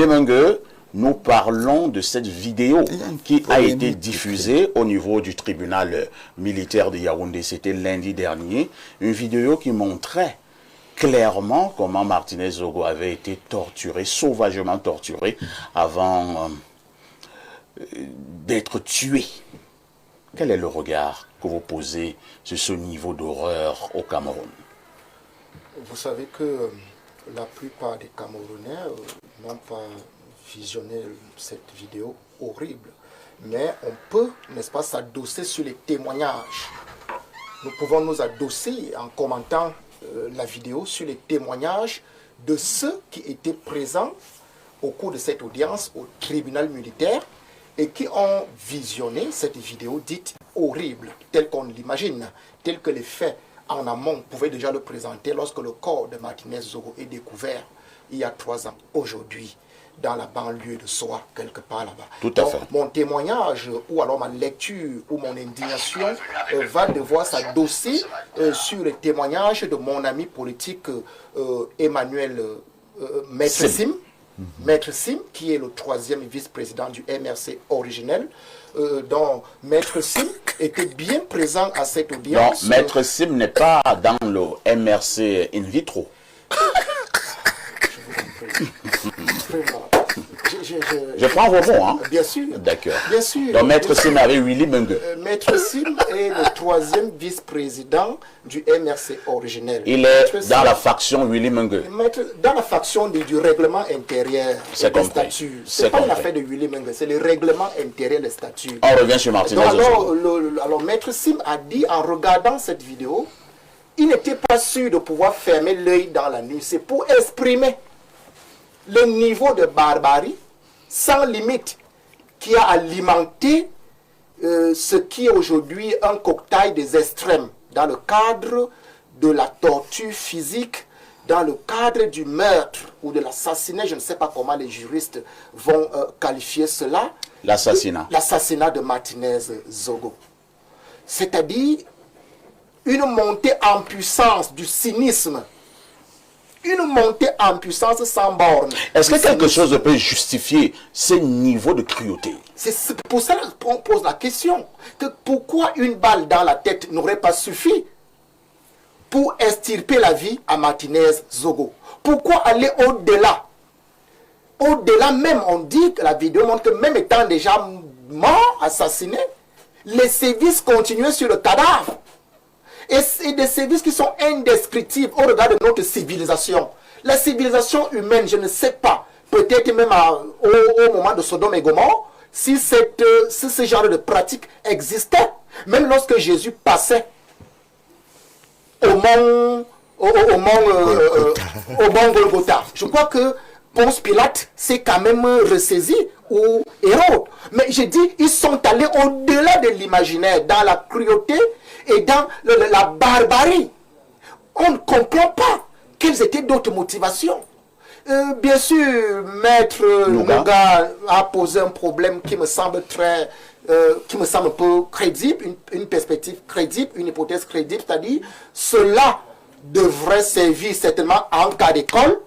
Willy Mengue, nous parlons de cette vidéo qui a été diffusée au niveau du tribunal militaire de Yaoundé. C'était lundi dernier. Une vidéo qui montrait clairement comment Martinez Zogo avait été torturé, sauvagement torturé, avant d'être tué. Quel est le regard que vous posez sur ce niveau d'horreur au Cameroun? Vous savez que la plupart des Camerounais n'ont pas visionné cette vidéo horrible. Mais on peut, n'est-ce pas, s'adosser sur les témoignages. Nous pouvons nous adosser en commentant la vidéo sur les témoignages de ceux qui étaient présents au cours de cette audience au tribunal militaire et qui ont visionné cette vidéo dite horrible, telle qu'on l'imagine, telle que les faits en amont pouvaient déjà le présenter lorsque le corps de Martinez Zogo est découvert il y a 3 ans, aujourd'hui, dans la banlieue de Soa, quelque part là-bas. Tout à fait. Mon témoignage, ou alors ma lecture, ou mon indignation, va devoir s'adosser sur le témoignage de mon ami politique Emmanuel Maître Sim. Maître Sim, qui est le 3e vice-président du MRC originel, dont Maître Sim était bien présent à cette audience. Non, Maître Sim n'est pas dans le MRC in vitro. Je prends vos mots, hein? Bien sûr. D'accord. Bien sûr. Donc, Maître Sim avec Willy Mengue. Maître Sim est le 3e vice-président du MRC originel. Il est dans la faction Willy Mengue. Dans la faction du règlement intérieur des statuts. Ce n'est pas une affaire de Willy Mengue, c'est le règlement intérieur des statuts. On revient sur Martinez. Alors, Maître Sim a dit, en regardant cette vidéo, il n'était pas sûr de pouvoir fermer l'œil dans la nuit. C'est pour exprimer le niveau de barbarie sans limite qui a alimenté ce qui est aujourd'hui un cocktail des extrêmes dans le cadre de la torture physique, dans le cadre du meurtre ou de l'assassinat, je ne sais pas comment les juristes vont qualifier cela. L'assassinat. L'assassinat de Martinez Zogo. C'est-à-dire une montée en puissance du cynisme. Une montée en puissance sans borne. Est-ce que quelque chose peut justifier ce niveau de cruauté? C'est pour ça qu'on pose la question. Que pourquoi une balle dans la tête n'aurait pas suffi pour extirper la vie à Martinez Zogo? Pourquoi aller au-delà? Au-delà même, on dit que la vidéo montre que même étant déjà mort, assassiné, les sévices continuaient sur le cadavre. Et des services qui sont indescriptibles au regard de notre civilisation. La civilisation humaine, je ne sais pas, peut-être même au moment de Sodome et Gomorrhe, si ce genre de pratique existait, même lorsque Jésus passait au mont Golgotha. Je crois que Ponce Pilate s'est quand même ressaisi, ou Hérode. Mais j'ai dit, ils sont allés au-delà de l'imaginaire, dans la cruauté et dans la barbarie. On ne comprend pas quelles étaient d'autres motivations. Bien sûr, Maître Nouga a posé un problème qui me semble un peu crédible, une perspective crédible, une hypothèse crédible, c'est-à-dire cela devrait servir certainement en cas d'école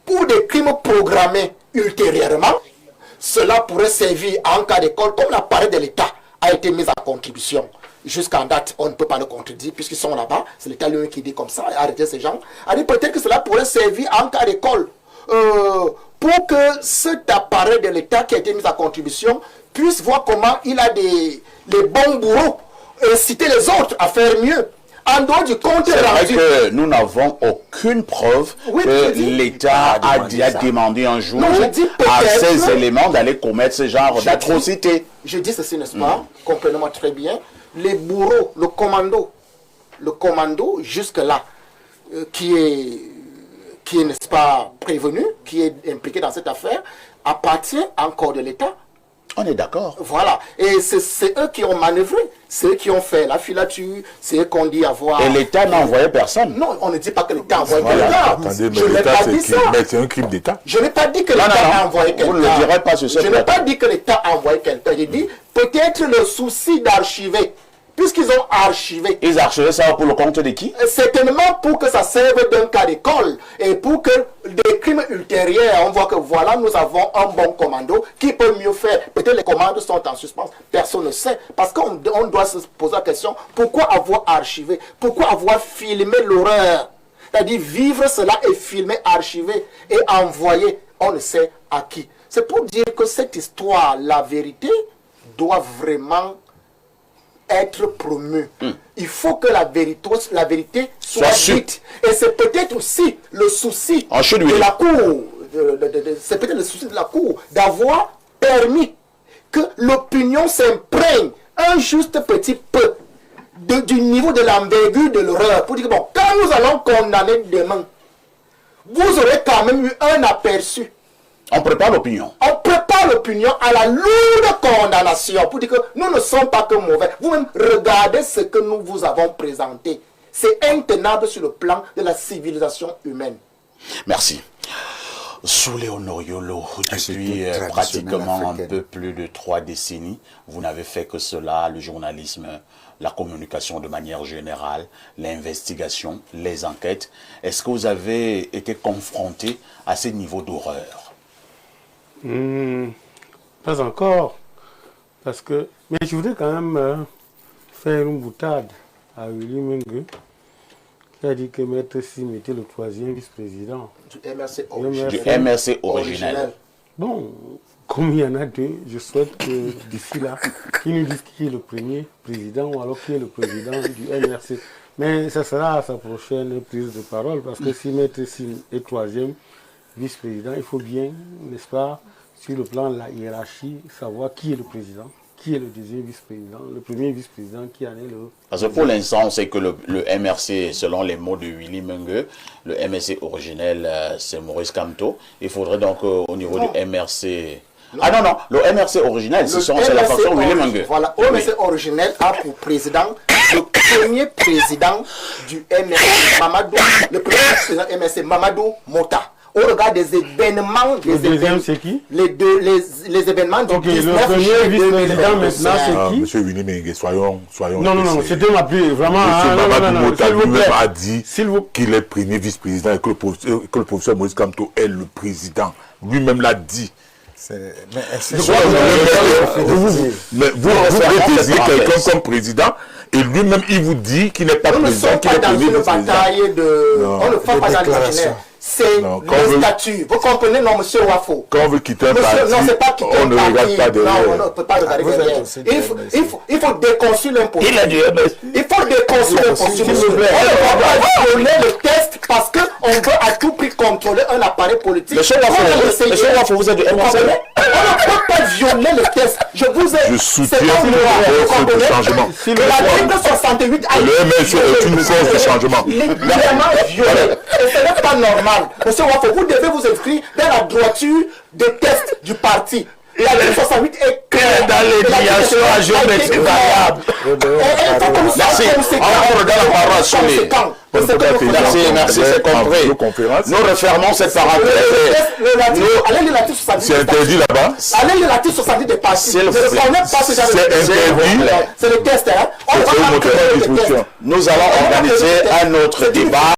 pour des crimes programmés ultérieurement. Cela pourrait servir en cas d'école comme l'appareil de l'État a été mis en contribution. Jusqu'en date, on ne peut pas le contredire puisqu'ils sont là-bas. C'est l'État lui qui dit comme ça, arrêtez ces gens. Peut-être que cela pourrait servir en cas d'école pour que cet appareil de l'État qui a été mis en contribution puisse voir comment il a les bons bourreaux et inciter les autres à faire mieux. En dehors du compte rendu. C'est vrai que nous n'avons aucune preuve que l'État a demandé un jour à ces éléments d'aller commettre ce genre d'atrocité. Je dis ceci, n'est-ce pas, complètement très bien. Les bourreaux, le commando jusque-là, qui est, n'est-ce pas, prévenu, qui est impliqué dans cette affaire, appartient encore de l'État. On est d'accord. Voilà. Et c'est eux qui ont manœuvré. C'est eux qui ont fait la filature. C'est eux qu'on dit avoir... Et l'État n'a envoyé personne. Non, on ne dit pas que l'État a envoyé quelqu'un. Attendez, mais l'État, c'est un crime d'État. Je n'ai pas dit que l'État a envoyé quelqu'un. Vous ne le direz pas sur ce Je n'ai pas dit que l'État a envoyé quelqu'un. J'ai dit peut-être le souci d'archiver puisqu'ils ont archivé. Ils archivaient ça pour le compte de qui? Certainement pour que ça serve d'un cas d'école et pour que des crimes ultérieurs, on voit que voilà, nous avons un bon commando qui peut mieux faire. Peut-être les commandos sont en suspens, personne ne sait. Parce qu'on doit se poser la question, pourquoi avoir archivé? Pourquoi avoir filmé l'horreur? C'est-à-dire vivre cela et filmer, archiver et envoyer, on ne sait à qui. C'est pour dire que cette histoire, la vérité, doit vraiment être promue. Il faut que la vérité soit dite. Et c'est peut-être aussi le souci de la Cour, c'est peut-être le souci de la Cour d'avoir permis que l'opinion s'imprègne un juste petit peu du niveau de l'envergure de l'horreur. Pour dire que bon, quand nous allons condamner demain, vous aurez quand même eu un aperçu. On prépare l'opinion. On prépare l'opinion à la lourde condamnation pour dire que nous ne sommes pas que mauvais. Vous-même, regardez ce que nous vous avons présenté. C'est intenable sur le plan de la civilisation humaine. Merci. Soulé Honoriolo, depuis pratiquement un peu plus de 3 décennies, vous n'avez fait que cela, le journalisme, la communication de manière générale, l'investigation, les enquêtes. Est-ce que vous avez été confronté à ces niveaux d'horreur? Pas encore, parce que... Mais je voudrais quand même faire une boutade à Willy Mengue, qui a dit que Maître Sim était le 3e vice-président. Du MRC originel. Bon, comme il y en a 2, je souhaite que d'ici là, qu'ils nous disent qui est le premier président ou alors qui est le président du MRC. Mais ça sera à sa prochaine prise de parole, parce que si Maître Sim est 3e vice-président, il faut bien, n'est-ce pas, sur le plan de la hiérarchie, savoir qui est le président, qui est le 2e vice-président, le 1er vice-président, qui en est le... Parce que pour l'instant, on sait que le MRC, selon les mots de Willy Mengue, le MRC originel, c'est Maurice Kamto. Il faudrait donc, au niveau du MRC... Non. Ah non, le MRC originel, c'est la façon Willy Mengue. Voilà, le MRC originel a pour président le premier président du MRC, Mamadou, le premier président du MRC, Mamadou Mota. Au regard des événements, le deuxième c'est qui? Les événements du 19 le premier vice-président maintenant c'est qui? Monsieur Willy Mengue, soyons non, c'était ma plus vraiment. Monsieur Mamadou Mota lui-même a dit qu'il est premier vice-président et que le professeur Maurice Kamto est le président. Lui-même l'a dit. Mais vous pouvez désigner quelqu'un comme président et lui-même il vous dit qu'il n'est pas président, qu'il est premier vice-président. On ne fait pas dans l'imaginaire. C'est le statut. Vous comprenez, non, monsieur Wafo? Quand on veut quitter un parti, non, c'est pas quitter on ne regarde pas derrière. Non, on ne peut pas regarder derrière. Il faut déconstruire l'imposition. Il a du MS. Il faut déconstruire l'imposition. On ne va pas violer le test parce qu'on veut à tout prix contrôler un appareil politique. Monsieur Wafo, vous êtes du MRC. On ne peut pas violer le test. Je soutiens une force de changement. L'article 68 a le MRC est une force de changement. Vraiment violé. Et ce n'est pas normal. Monsieur Wafo, vous devez vous inscrire dans la droiture des tests du parti. L'article 68 est clair dans les déviations à géométrie variable. Merci. On regarde la parole sur les... Merci, c'est compris. Nous refermons cette parenthèse. Allez lire l'article 70. C'est interdit là-bas. Allez lire l'article 70 des partis. Je ne connais pas ce genre de... C'est interdit. C'est le test, hein. Nous allons organiser un autre débat.